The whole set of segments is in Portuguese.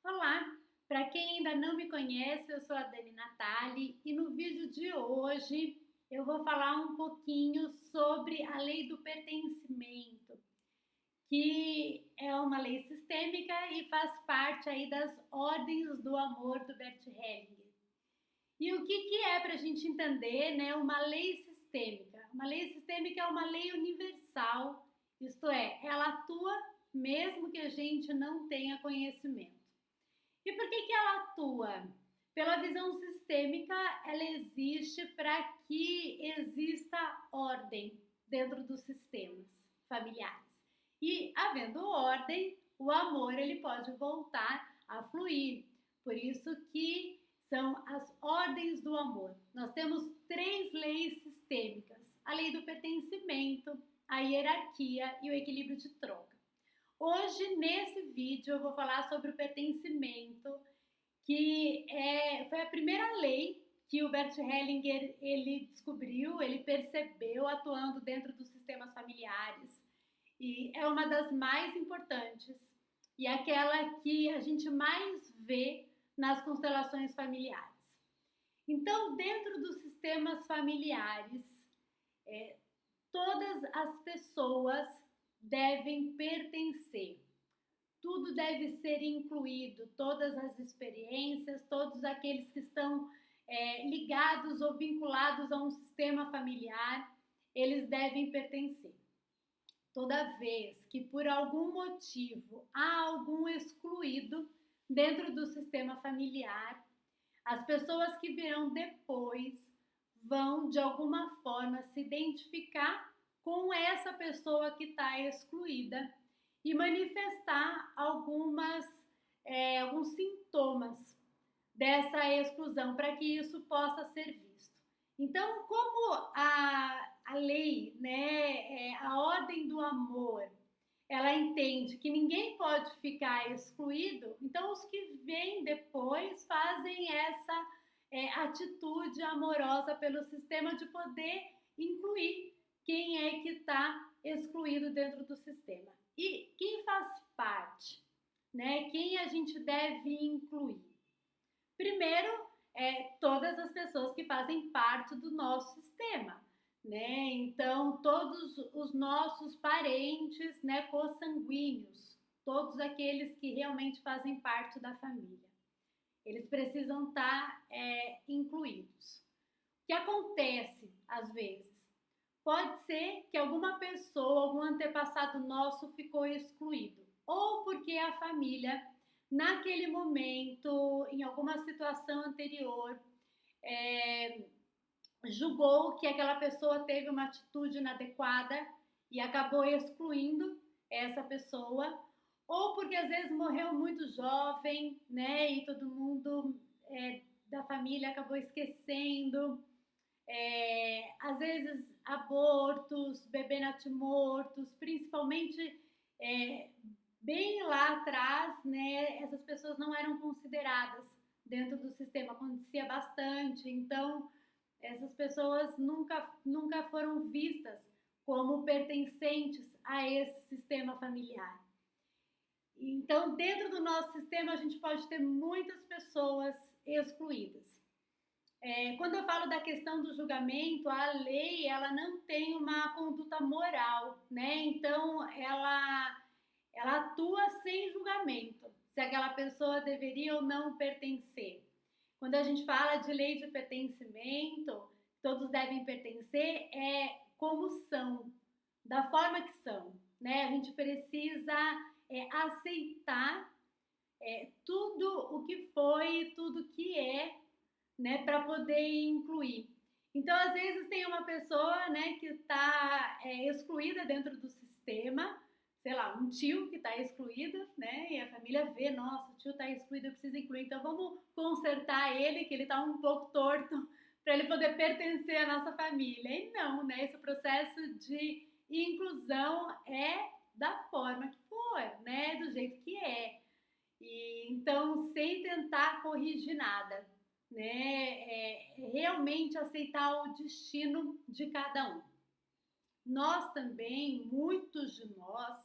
Olá! Para quem ainda não me conhece, eu sou a Dani Natali e no vídeo de hoje eu vou falar um pouquinho sobre a lei do pertencimento, que é uma lei sistêmica e faz parte aí das ordens do amor do Bert Hellinger. E o que é para a gente entender, né, uma lei sistêmica? Uma lei sistêmica é uma lei universal, isto é, ela atua mesmo que a gente não tenha conhecimento. E por que ela atua? Pela visão sistêmica, ela existe para que exista ordem dentro dos sistemas familiares. E havendo ordem, o amor ele pode voltar a fluir. Por isso que são as ordens do amor. Nós temos 3 leis sistêmicas: a lei do pertencimento, a hierarquia e o equilíbrio de troca. Hoje, nesse vídeo, eu vou falar sobre o pertencimento, que foi a primeira lei que o Bert Hellinger ele descobriu, ele percebeu atuando dentro dos sistemas familiares. E é uma das mais importantes e aquela que a gente mais vê nas constelações familiares. Então, dentro dos sistemas familiares, todas as pessoas devem pertencer. Tudo deve ser incluído, todas as experiências, todos aqueles que estão ligados ou vinculados a um sistema familiar, eles devem pertencer. Toda vez que por algum motivo há algum excluído dentro do sistema familiar, as pessoas que virão depois vão de alguma forma se identificar com essa pessoa que está excluída e manifestar alguns sintomas dessa exclusão para que isso possa ser visto. Então, como a lei, né, a ordem do amor, ela entende que ninguém pode ficar excluído, então os que vêm depois fazem essa atitude amorosa pelo sistema de poder incluir quem é que está excluído dentro do sistema. E quem faz parte, né? Quem a gente deve incluir? Primeiro, todas as pessoas que fazem parte do nosso sistema, né? Então, todos os nossos parentes, né, consanguíneos, todos aqueles que realmente fazem parte da família, eles precisam estar incluídos. O que acontece às vezes? Pode ser que alguma pessoa, algum antepassado nosso ficou excluído, ou porque a família, naquele momento, em alguma situação anterior, julgou que aquela pessoa teve uma atitude inadequada e acabou excluindo essa pessoa, ou porque às vezes morreu muito jovem, né, e todo mundo da família acabou esquecendo. Às vezes abortos, bebê natimortos, principalmente bem lá atrás, né, essas pessoas não eram consideradas dentro do sistema, acontecia bastante, então essas pessoas nunca foram vistas como pertencentes a esse sistema familiar. Então, dentro do nosso sistema, a gente pode ter muitas pessoas excluídas. Quando eu falo da questão do julgamento, a lei ela não tem uma conduta moral, né? Então ela atua sem julgamento, se aquela pessoa deveria ou não pertencer. Quando a gente fala de lei de pertencimento, todos devem pertencer, como são, da forma que são, né? A gente precisa aceitar tudo o que foi, tudo que né, para poder incluir. Então, às vezes tem uma pessoa, né, que está excluída dentro do sistema, sei lá, um tio que está excluído, né, e a família vê, nossa, o tio está excluído, eu preciso incluir, então vamos consertar ele, que ele está um pouco torto, para ele poder pertencer à nossa família. E não, né, esse processo de inclusão é da forma que for, né, do jeito que é. E então, sem tentar corrigir nada, né? Realmente aceitar o destino de cada um. Nós também, muitos de nós,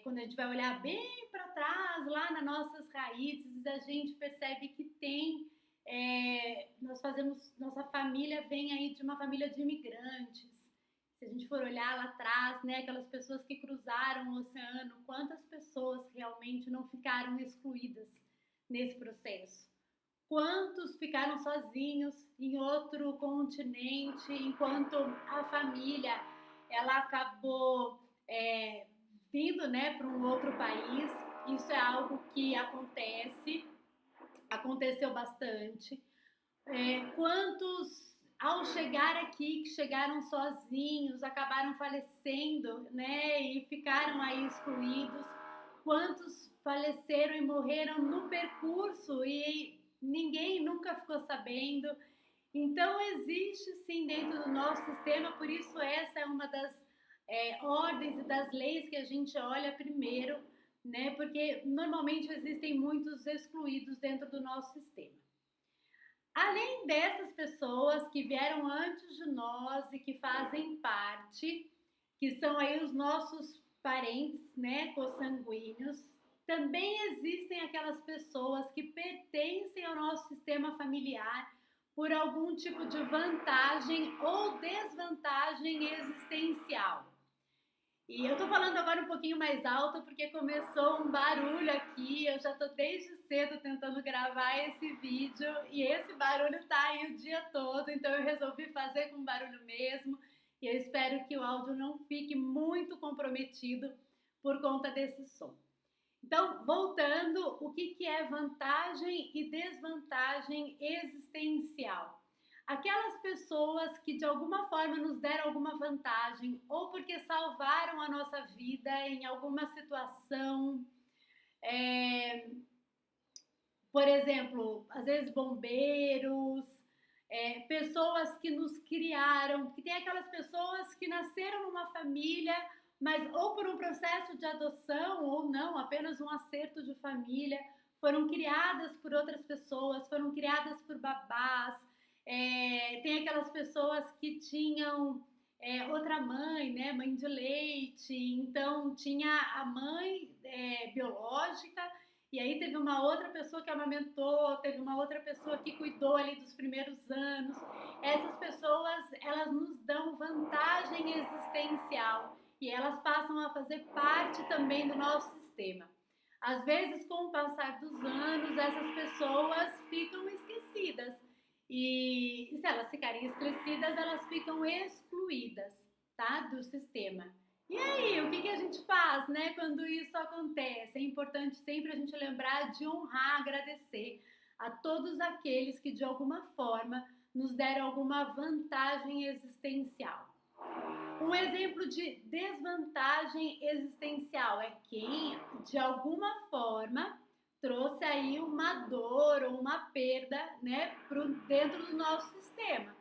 quando a gente vai olhar bem para atrás, lá nas nossas raízes, a gente percebe que tem, nossa família vem aí de uma família de imigrantes. Se a gente for olhar lá atrás, né, aquelas pessoas que cruzaram o oceano, quantas pessoas realmente não ficaram excluídas nesse processo? Quantos ficaram sozinhos em outro continente, enquanto a família ela acabou vindo, né, para um outro país? Isso é algo que aconteceu bastante. Quantos, ao chegar aqui, que chegaram sozinhos, acabaram falecendo, né, e ficaram aí excluídos? Quantos faleceram e morreram no percurso e ninguém nunca ficou sabendo? Então, existe sim dentro do nosso sistema, por isso essa é uma das ordens e das leis que a gente olha primeiro, né? Porque normalmente existem muitos excluídos dentro do nosso sistema. Além dessas pessoas que vieram antes de nós e que fazem parte, que são aí os nossos parentes, né, consanguíneos, também existem aquelas pessoas que pertencem ao nosso sistema familiar por algum tipo de vantagem ou desvantagem existencial. E eu tô falando agora um pouquinho mais alto porque começou um barulho aqui. Eu já tô desde cedo tentando gravar esse vídeo e esse barulho tá aí o dia todo, então eu resolvi fazer com barulho mesmo. E eu espero que o áudio não fique muito comprometido por conta desse som. Então, voltando, o que é vantagem e desvantagem existencial? Aquelas pessoas que de alguma forma nos deram alguma vantagem ou porque salvaram a nossa vida em alguma situação, por exemplo, às vezes bombeiros, pessoas que nos criaram, que tem aquelas pessoas que nasceram numa família, mas ou por um processo de adoção ou não, apenas um acerto de família, foram criadas por outras pessoas, foram criadas por babás. Tem aquelas pessoas que tinham outra mãe, né, mãe de leite, então tinha a mãe biológica e aí teve uma outra pessoa que amamentou, teve uma outra pessoa que cuidou ali dos primeiros anos. Essas pessoas, elas nos dão vantagem existencial e elas passam a fazer parte também do nosso sistema. Às vezes, com o passar dos anos, essas pessoas ficam esquecidas. E se elas ficarem esquecidas, elas ficam excluídas, tá, do sistema. E aí, o que a gente faz, né, quando isso acontece? É importante sempre a gente lembrar de honrar, agradecer a todos aqueles que de alguma forma nos deram alguma vantagem existencial. Um exemplo de desvantagem existencial é quem, de alguma forma, trouxe aí uma dor ou uma perda, né, dentro do nosso sistema,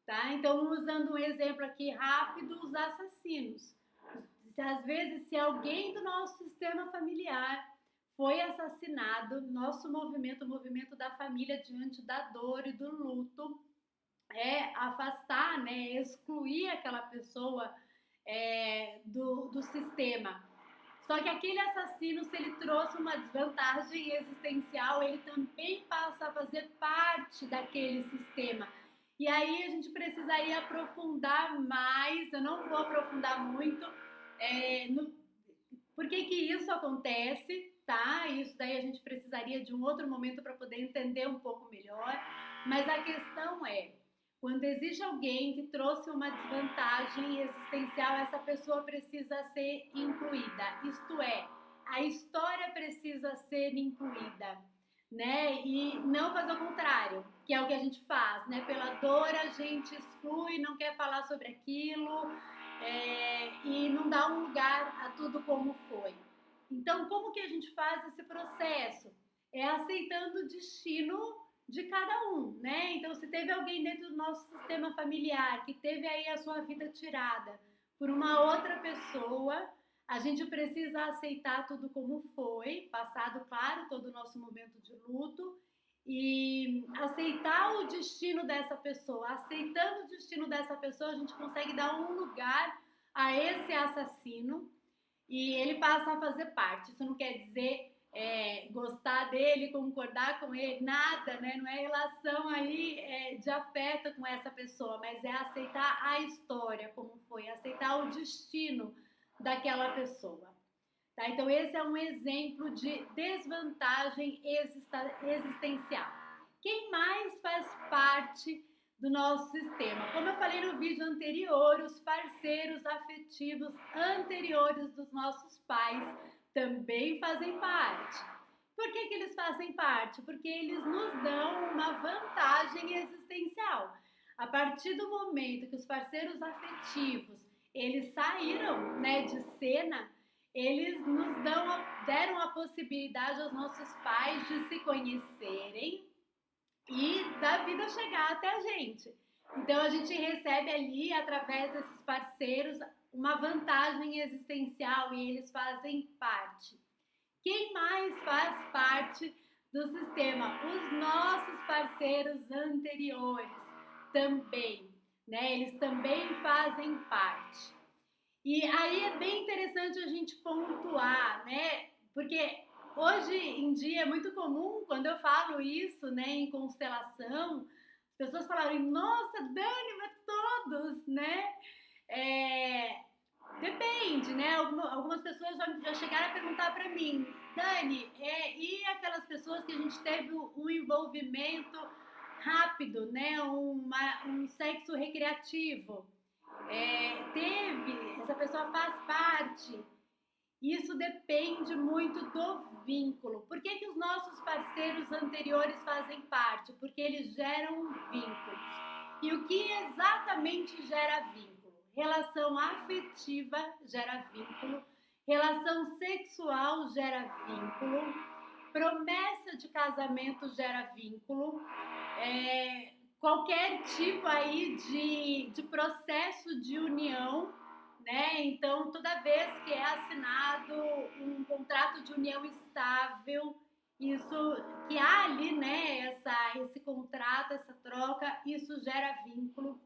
tá? Então, usando um exemplo aqui rápido, os assassinos. Às vezes, se alguém do nosso sistema familiar foi assassinado, nosso movimento, o movimento da família diante da dor e do luto, é afastar, né, excluir aquela pessoa do sistema. Só que aquele assassino, se ele trouxe uma desvantagem existencial, ele também passa a fazer parte daquele sistema. E aí a gente precisaria aprofundar mais, eu não vou aprofundar muito, por que isso acontece, tá? Isso daí a gente precisaria de um outro momento para poder entender um pouco melhor. Mas a questão é, quando existe alguém que trouxe uma desvantagem existencial, essa pessoa precisa ser incluída. Isto é, a história precisa ser incluída, né? E não fazer o contrário, que é o que a gente faz, né? Pela dor a gente exclui, não quer falar sobre aquilo, e não dá um lugar a tudo como foi. Então, como que a gente faz esse processo? É aceitando o destino de cada um, né? Então, se teve alguém dentro do nosso sistema familiar que teve aí a sua vida tirada por uma outra pessoa, a gente precisa aceitar tudo como foi, passado, claro, todo o nosso momento de luto, e aceitar o destino dessa pessoa. Aceitando o destino dessa pessoa, a gente consegue dar um lugar a esse assassino e ele passa a fazer parte. Isso não quer dizer gostar dele, concordar com ele, nada, né? Não é relação aí de afeto com essa pessoa, mas é aceitar a história como foi, aceitar o destino daquela pessoa. Tá? Então esse é um exemplo de desvantagem existencial. Quem mais faz parte do nosso sistema? Como eu falei no vídeo anterior, os parceiros afetivos anteriores dos nossos pais também fazem parte. Por que eles fazem parte? Porque eles nos dão uma vantagem existencial. A partir do momento que os parceiros afetivos eles saíram, né, de cena, eles nos deram a possibilidade aos nossos pais de se conhecerem e da vida chegar até a gente. Então a gente recebe ali, através desses parceiros, uma vantagem existencial e eles fazem parte. Quem mais faz parte do sistema? Os nossos parceiros anteriores também, né? Eles também fazem parte. E aí é bem interessante a gente pontuar, né? Porque hoje em dia é muito comum, quando eu falo isso, né, em constelação, as pessoas falarem, nossa, Dani, mas todos, né? Depende, né? Algumas pessoas já chegaram a perguntar para mim, Dani, e aquelas pessoas que a gente teve um envolvimento rápido, né? Um sexo recreativo? Essa pessoa faz parte. Isso depende muito do vínculo. Por que os nossos parceiros anteriores fazem parte? Porque eles geram vínculos. E o que exatamente gera vínculo? Relação afetiva gera vínculo, relação sexual gera vínculo, promessa de casamento gera vínculo, qualquer tipo aí de processo de união, né? Então, toda vez que é assinado um contrato de união estável, isso que há ali, né, esse contrato, essa troca, isso gera vínculo.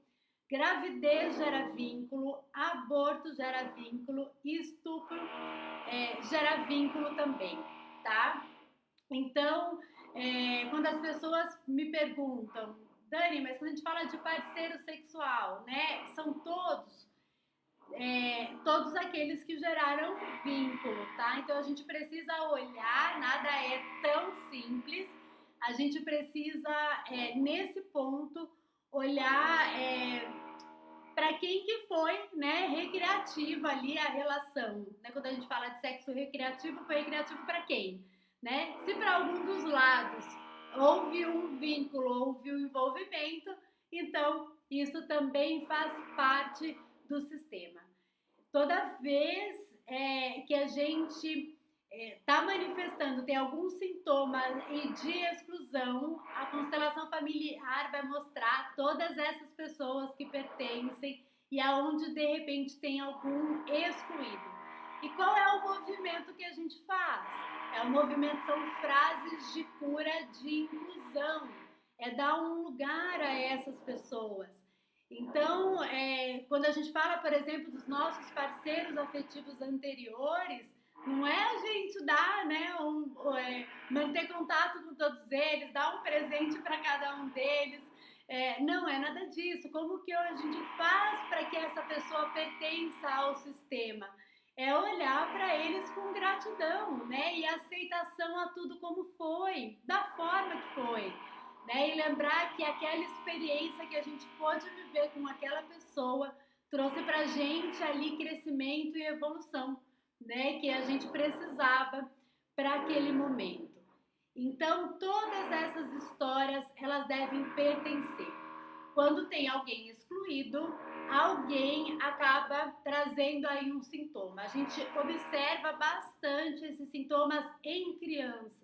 Gravidez gera vínculo, aborto gera vínculo, estupro gera vínculo também, tá? Então, quando as pessoas me perguntam, Dani, mas quando a gente fala de parceiro sexual, né, são todos aqueles que geraram vínculo, tá? Então a gente precisa olhar, nada é tão simples, a gente precisa, nesse ponto, olhar para quem que foi, né, recreativa ali a relação, né? Quando a gente fala de sexo recreativo, foi recreativo para quem, né? Se para algum dos lados houve um vínculo, houve um envolvimento, então isso também faz parte do sistema. Toda vez que a gente está manifestando, tem algum sintoma de exclusão, a constelação familiar vai mostrar todas essas pessoas que pertencem e aonde de repente tem algum excluído. E qual é o movimento que a gente faz? O movimento são frases de cura de inclusão, dar um lugar a essas pessoas. Então, quando a gente fala, por exemplo, dos nossos parceiros afetivos anteriores, não é a gente dar, né, manter contato com todos eles, dar um presente para cada um deles, não é nada disso. Como que a gente faz para que essa pessoa pertença ao sistema? É olhar para eles com gratidão, né, e aceitação a tudo como foi, da forma que foi. Né? E lembrar que aquela experiência que a gente pôde viver com aquela pessoa trouxe pra gente ali crescimento e evolução, né? Que a gente precisava para aquele momento. Então, todas essas histórias, elas devem pertencer. Quando tem alguém excluído, alguém acaba trazendo aí um sintoma. A gente observa bastante esses sintomas em crianças.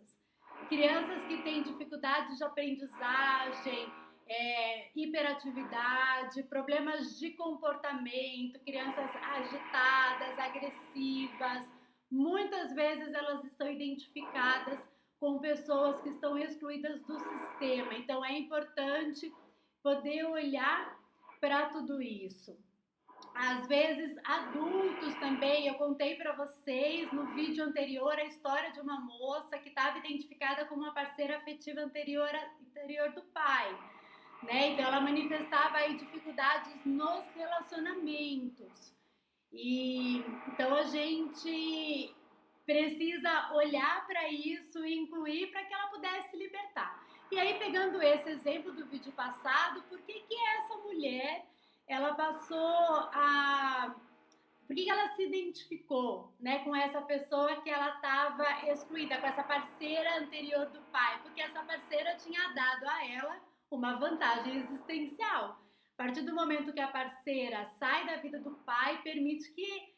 Crianças que têm dificuldades de aprendizagem, hiperatividade, problemas de comportamento, crianças agitadas, agressivas. Muitas vezes elas estão identificadas com pessoas que estão excluídas do sistema. Então é importante poder olhar para tudo isso. Às vezes, adultos também, eu contei para vocês no vídeo anterior a história de uma moça identificada como uma parceira afetiva anterior do pai, né? Então ela manifestava aí dificuldades nos relacionamentos. E então a gente precisa olhar para isso e incluir para que ela pudesse se libertar. E aí, pegando esse exemplo do vídeo passado, por que essa mulher ela passou a. Por que ela se identificou, né, com essa pessoa que ela estava excluída, com essa parceira anterior do pai? Porque essa parceira tinha dado a ela uma vantagem existencial. A partir do momento que a parceira sai da vida do pai, permite que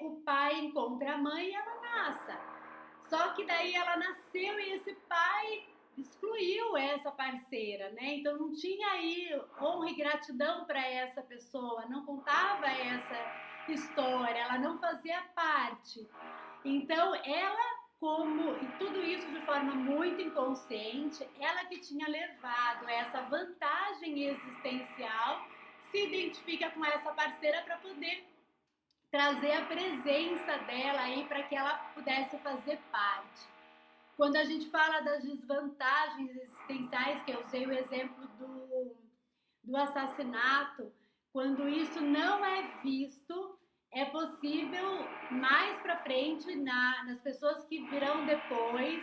o pai encontre a mãe e ela nasça. Só que daí ela nasceu e esse pai excluiu essa parceira, né? Então não tinha aí honra e gratidão para essa pessoa, não contava essa história, ela não fazia parte. Então ela, como, e tudo isso de forma muito inconsciente, ela que tinha levado essa vantagem existencial, se identifica com essa parceira para poder trazer a presença dela aí para que ela pudesse fazer parte. Quando a gente fala das desvantagens existenciais, que eu usei o exemplo do assassinato, quando isso não é visto, é possível mais para frente, nas pessoas que virão depois,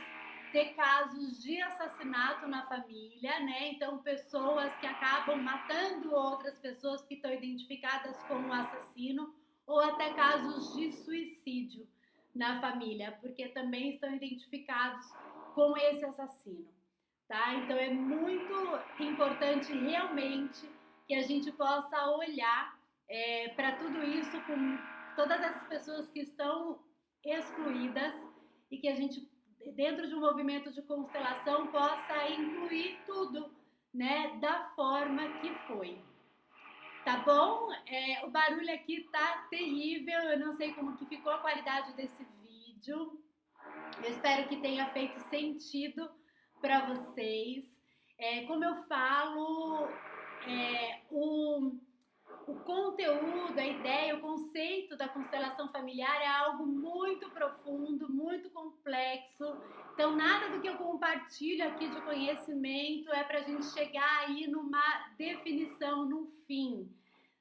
ter casos de assassinato na família, né? Então, pessoas que acabam matando outras pessoas que estão identificadas como assassino, ou até casos de suicídio na família, porque também estão identificados com esse assassino, tá? Então é muito importante realmente que a gente possa olhar para tudo isso com todas essas pessoas que estão excluídas e que a gente, dentro de um movimento de constelação, possa incluir tudo, né, da forma que foi. Tá bom? O barulho aqui tá terrível, eu não sei como que ficou a qualidade desse vídeo. Eu espero que tenha feito sentido para vocês. Como eu falo, o conteúdo, a ideia, o conceito da constelação familiar é algo muito profundo, muito complexo. Então, nada do que eu compartilho aqui de conhecimento é para a gente chegar aí numa definição, num fim,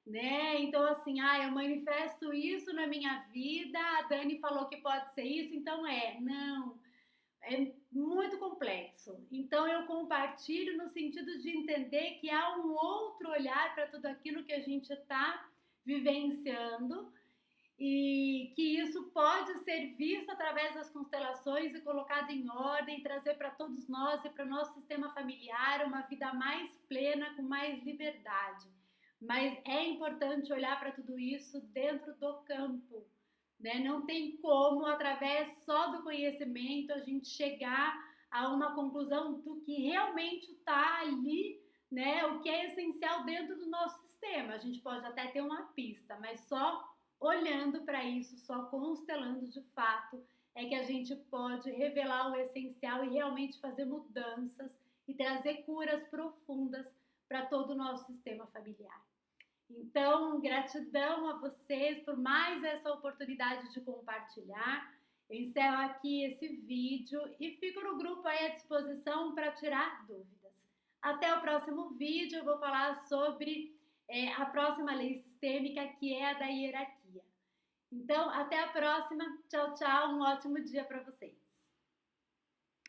né? Então, assim, eu manifesto isso na minha vida, a Dani falou que pode ser isso, então não. É muito complexo. Então eu compartilho no sentido de entender que há um outro olhar para tudo aquilo que a gente está vivenciando e que isso pode ser visto através das constelações e colocado em ordem, trazer para todos nós e para o nosso sistema familiar uma vida mais plena, com mais liberdade. Mas é importante olhar para tudo isso dentro do campo, né? Não tem como, através só do conhecimento, a gente chegar a uma conclusão do que realmente está ali, né? O que é essencial dentro do nosso sistema. A gente pode até ter uma pista, mas só olhando para isso, só constelando de fato, é que a gente pode revelar o essencial e realmente fazer mudanças e trazer curas profundas para todo o nosso sistema familiar. Então, gratidão a vocês por mais essa oportunidade de compartilhar. Eu encerro aqui esse vídeo e fico no grupo aí à disposição para tirar dúvidas. Até o próximo vídeo, eu vou falar sobre a próxima lei sistêmica, que é a da hierarquia. Então, até a próxima. Tchau, tchau. Um ótimo dia para vocês.